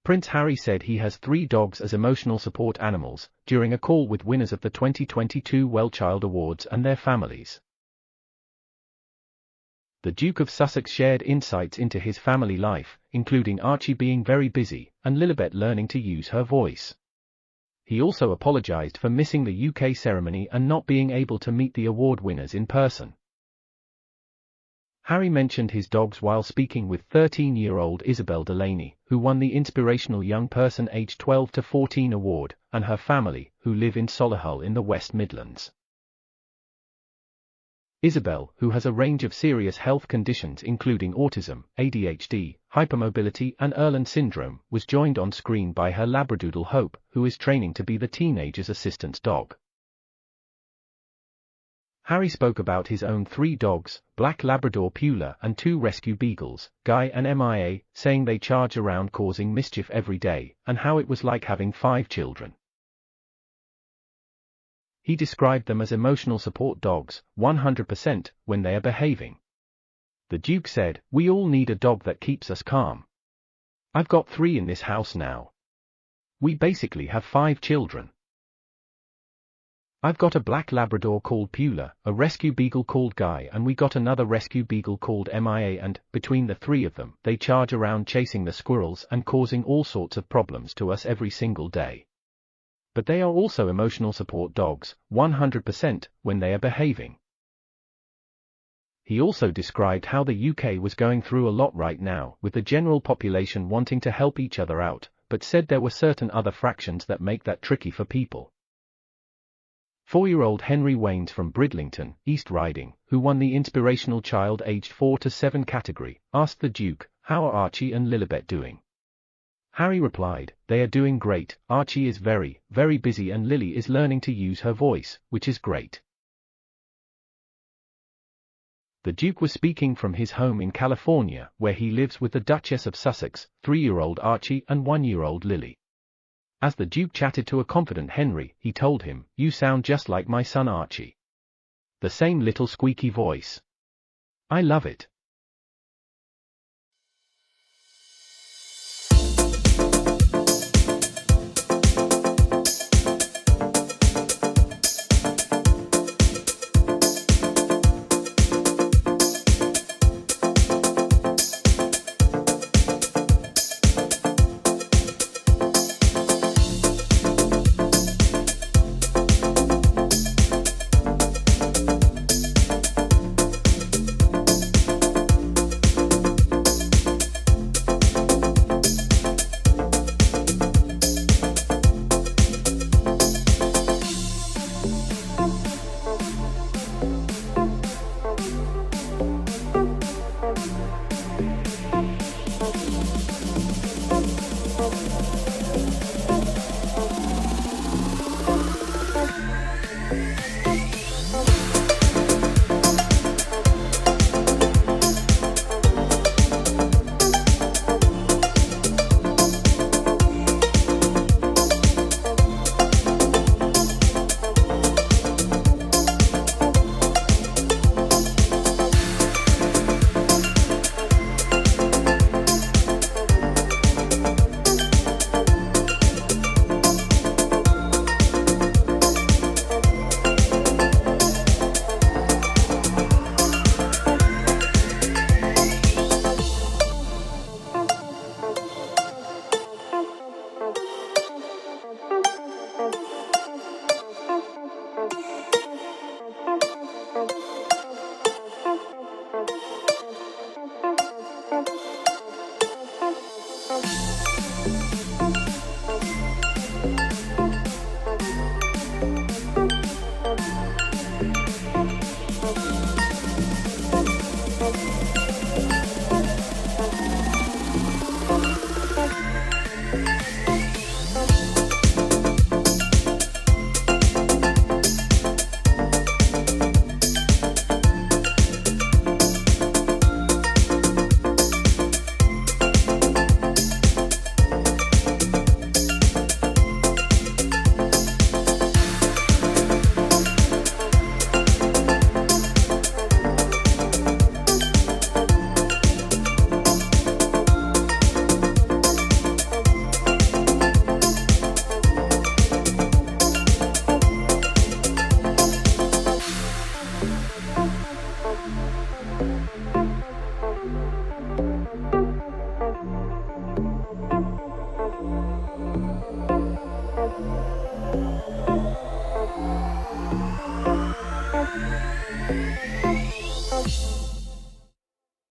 Prince Harry said he has 3 dogs as emotional support animals, during a call with winners of the 2022 WellChild Awards and their families. The Duke of Sussex shared insights into his family life, including Archie being very busy, and Lilibet learning to use her voice. He also apologized for missing the UK ceremony and not being able to meet the award winners in person. Harry mentioned his dogs while speaking with 13-year-old Isabel Delaney, who won the Inspirational Young Person aged 12 to 14 award, and her family, who live in Solihull in the West Midlands. Isabel, who has a range of serious health conditions including autism, ADHD, hypermobility and Erland syndrome, was joined on screen by her Labradoodle Hope, who is training to be the teenager's assistant's dog. Harry spoke about his own 3 dogs, Black Labrador Pula and 2 rescue beagles, Guy and MIA, saying they charge around causing mischief every day, and how it was like having 5 children. He described them as emotional support dogs, 100%, when they are behaving. The Duke said, "We all need a dog that keeps us calm. I've got 3 in this house now. We basically have 5 children. I've got a black Labrador called Pula, a rescue beagle called Guy and we got another rescue beagle called MIA and, between the 3 of them, they charge around chasing the squirrels and causing all sorts of problems to us every single day. But they are also emotional support dogs, 100%, when they are behaving." He also described how the UK was going through a lot right now, with the general population wanting to help each other out, but said there were certain other fractions that make that tricky for people. 4-year-old Henry Waynes from Bridlington, East Riding, who won the Inspirational Child aged 4 to 7 category, asked the Duke, "How are Archie and Lilibet doing?" Harry replied, "They are doing great. Archie is very, very busy and Lily is learning to use her voice, which is great." The Duke was speaking from his home in California, where he lives with the Duchess of Sussex, 3-year-old Archie and 1-year-old Lily. As the Duke chatted to a confident Henry, he told him, "You sound just like my son Archie. The same little squeaky voice. I love it."